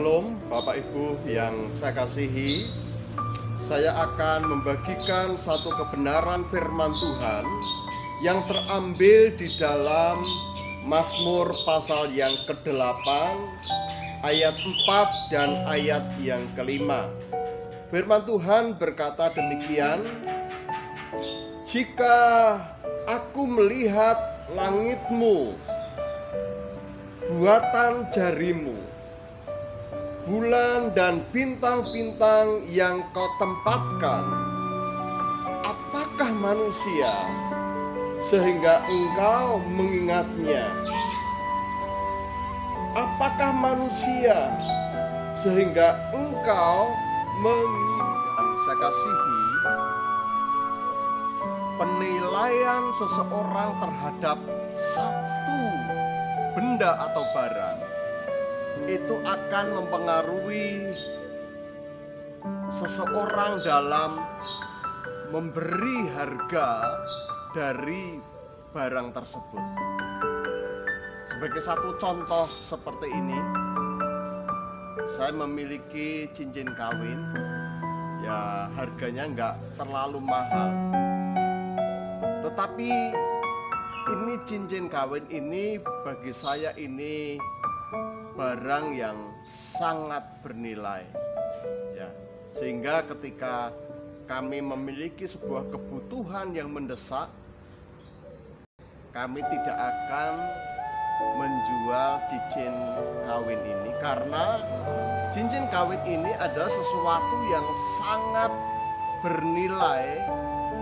Shalom Bapak Ibu yang saya kasihi. Saya akan membagikan satu kebenaran firman Tuhan yang terambil di dalam Mazmur pasal yang ke-8 ayat 4 dan ayat yang ke-5. Firman Tuhan berkata demikian, "Jika aku melihat langitmu, buatan jarimu, bulan dan bintang-bintang yang kau tempatkan, apakah manusia sehingga engkau mengingatnya? Apakah manusia sehingga engkau mengingat?" Saya kasihi, penilaian seseorang terhadap satu benda atau barang itu akan mempengaruhi seseorang dalam memberi harga dari barang tersebut. Sebagai satu contoh seperti ini, saya memiliki cincin kawin, ya harganya nggak terlalu mahal. Tetapi ini cincin kawin ini bagi saya ini barang yang sangat bernilai, ya, sehingga ketika kami memiliki sebuah kebutuhan yang mendesak, kami tidak akan menjual cincin kawin ini, karena cincin kawin ini adalah sesuatu yang sangat bernilai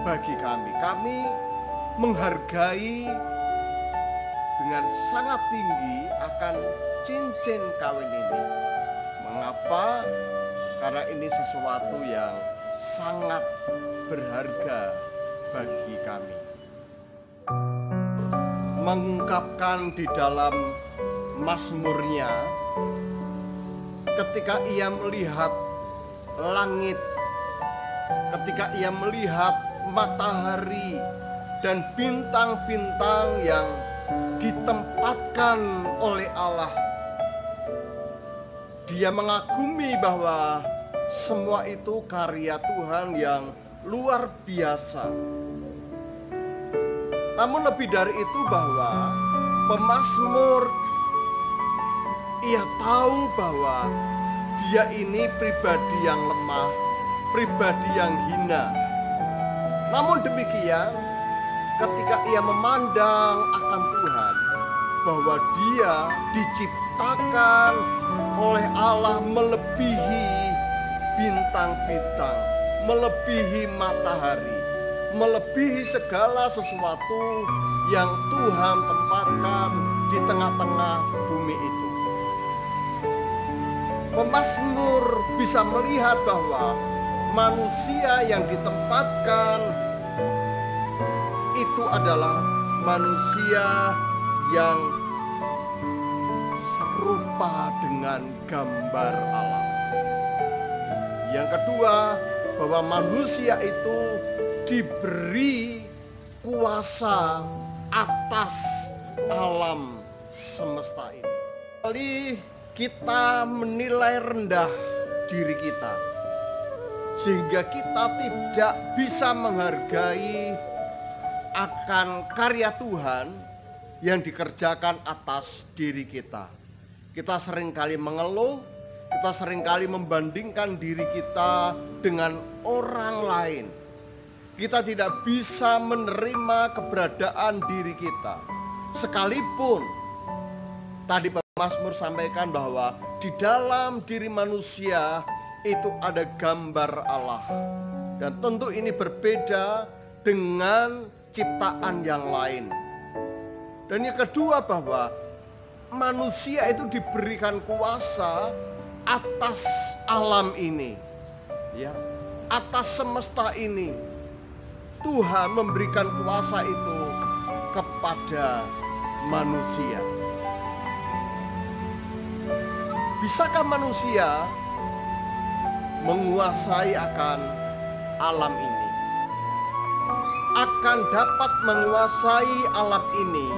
bagi kami. Kami menghargai dengan sangat tinggi akan cincin kawin ini. Mengapa? Karena ini sesuatu yang sangat berharga bagi kami. Mengungkapkan di dalam Mazmurnya, ketika ia melihat langit, ketika ia melihat matahari dan bintang-bintang yang ditempatkan oleh Allah, dia mengagumi bahwa semua itu karya Tuhan yang luar biasa. Namun lebih dari itu, bahwa pemazmur ia tahu bahwa dia ini pribadi yang lemah, pribadi yang hina. Namun demikian, ketika ia memandang akan Tuhan, bahwa dia diciptakan oleh Allah melebihi bintang-bintang, melebihi matahari, melebihi segala sesuatu yang Tuhan tempatkan di tengah-tengah bumi itu. Pemazmur bisa melihat bahwa manusia yang ditempatkan itu adalah manusia yang serupa dengan gambar Allah. Yang kedua, bahwa manusia itu diberi kuasa atas alam semesta ini. Kali kita menilai rendah diri kita, sehingga kita tidak bisa menghargai akan karya Tuhan yang dikerjakan atas diri kita. Kita seringkali mengeluh, kita seringkali membandingkan diri kita dengan orang lain. Kita tidak bisa menerima keberadaan diri kita. Sekalipun tadi pemazmur sampaikan bahwa di dalam diri manusia itu ada gambar Allah. Dan tentu ini berbeda dengan ciptaan yang lain. Dan yang kedua, bahwa manusia itu diberikan kuasa atas alam ini, ya, atas semesta ini. Tuhan memberikan kuasa itu kepada manusia. Bisakah manusia menguasai akan alam ini? Akan dapat menguasai alam ini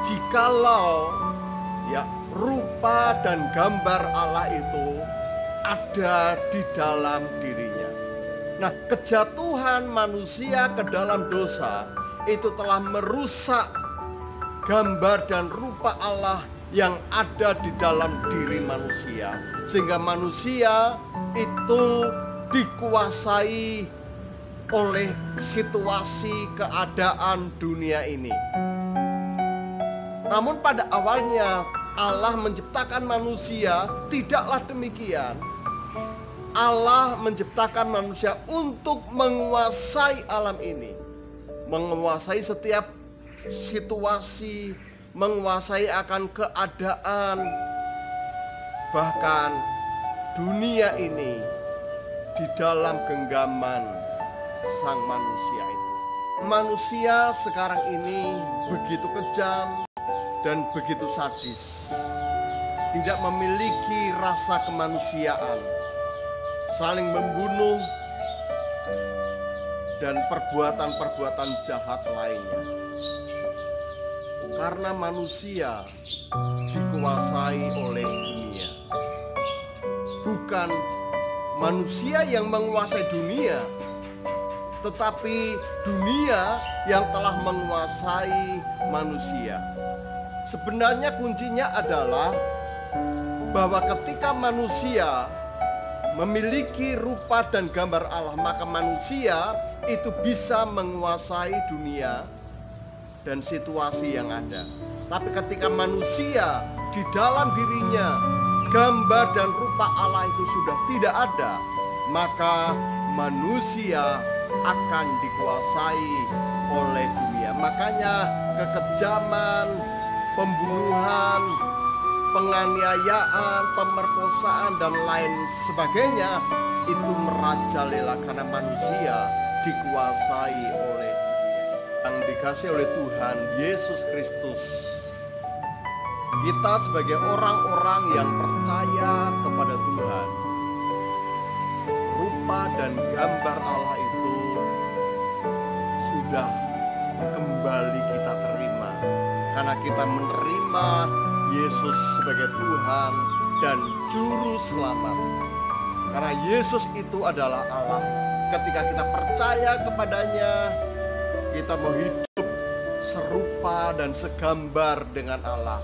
jikalau ya rupa rupa dan gambar Allah itu ada di dalam dirinya. Nah, kejatuhan manusia ke dalam dosa itu telah merusak gambar dan rupa Allah yang ada di dalam diri manusia, sehingga manusia itu dikuasai oleh situasi keadaan dunia ini. Namun pada awalnya Allah menciptakan manusia tidaklah demikian. Allah menciptakan manusia untuk menguasai alam ini, menguasai setiap situasi, menguasai akan keadaan, bahkan dunia ini di dalam genggaman sang manusia itu. Manusia sekarang ini begitu kejam dan begitu sadis, tidak memiliki rasa kemanusiaan, saling membunuh dan perbuatan-perbuatan jahat lainnya. Karena manusia dikuasai oleh dunia. Bukan manusia yang menguasai dunia, tetapi dunia yang telah menguasai manusia. Sebenarnya kuncinya adalah bahwa ketika manusia memiliki rupa dan gambar Allah, maka manusia itu bisa menguasai dunia dan situasi yang ada. Tapi ketika manusia di dalam dirinya gambar dan rupa Allah itu sudah tidak ada, maka manusia akan dikuasai oleh dunia. Makanya kekejaman, pembunuhan, penganiayaan, pemerkosaan dan lain sebagainya itu merajalela karena manusia dikuasai oleh dunia. Yang dikasih oleh Tuhan Yesus Kristus, kita sebagai orang-orang yang percaya kepada Tuhan, rupa dan gambar Allah itu sudah kembali kita terima karena kita menerima Yesus sebagai Tuhan dan Juru Selamat. Karena Yesus itu adalah Allah. Ketika kita percaya kepadanya, kita mau hidup serupa dan segambar dengan Allah,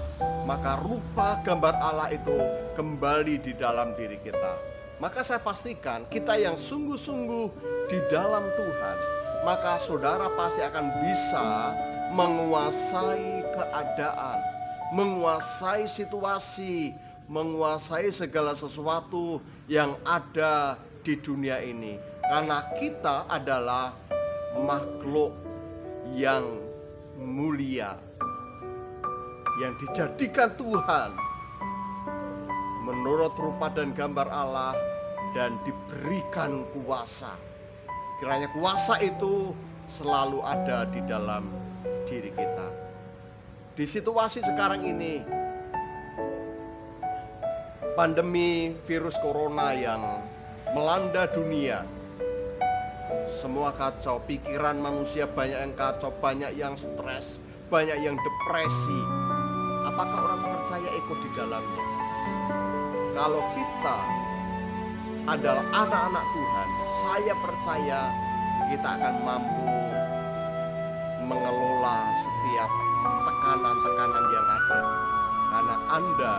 maka rupa gambar Allah itu kembali di dalam diri kita. Maka saya pastikan kita yang sungguh-sungguh di dalam Tuhan, maka saudara pasti akan bisa menguasai keadaan, menguasai situasi, menguasai segala sesuatu yang ada di dunia ini. Karena kita adalah makhluk yang mulia, yang dijadikan Tuhan menurut rupa dan gambar Allah dan diberikan kuasa. Kiranya kuasa itu selalu ada di dalam diri kita. Di situasi sekarang ini, pandemi virus corona yang melanda dunia, semua kacau, pikiran manusia banyak yang kacau, banyak yang stres, banyak yang depresi. Apakah orang percaya ikut di dalamnya? Kalau kita adalah anak-anak Tuhan, saya percaya kita akan mampu mengelola setiap tekanan-tekanan yang ada. Karena Anda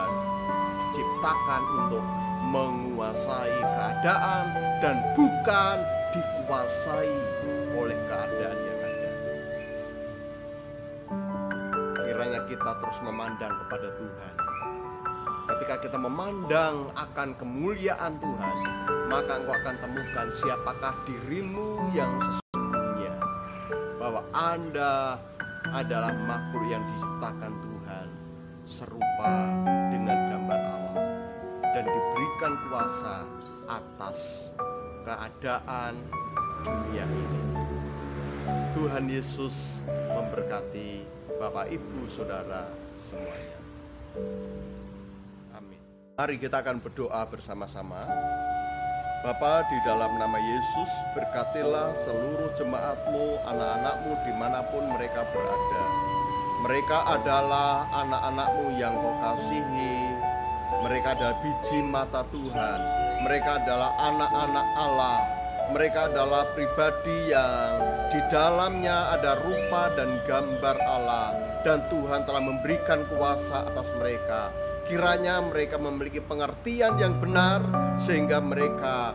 diciptakan untuk menguasai keadaan dan bukan dikuasai oleh keadaan yang ada. Kiranya kita terus memandang kepada Tuhan. Ketika kita memandang akan kemuliaan Tuhan, maka engkau akan temukan siapakah dirimu yang sesungguhnya. Bahwa Anda adalah makhluk yang diciptakan Tuhan serupa dengan gambar Allah dan diberikan kuasa atas keadaan dunia ini. Tuhan Yesus memberkati Bapak, Ibu, Saudara semuanya. Amin. Mari kita akan berdoa bersama-sama. Bapa, di dalam nama Yesus, berkatilah seluruh jemaat-Mu, anak-anak-Mu dimanapun mereka berada. Mereka adalah anak-anak-Mu yang Kau kasihi, Mereka adalah biji mata Tuhan. Mereka adalah anak-anak Allah. Mereka adalah pribadi yang di dalamnya ada rupa dan gambar Allah, dan Tuhan telah memberikan kuasa atas mereka. Kiranya mereka memiliki pengertian yang benar sehingga mereka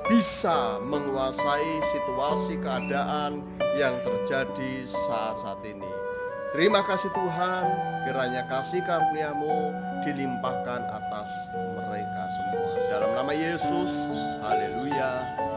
bisa menguasai situasi keadaan yang terjadi saat ini. Terima kasih Tuhan, kiranya kasih karunia-Mu dilimpahkan atas mereka semua. Dalam nama Yesus, haleluya.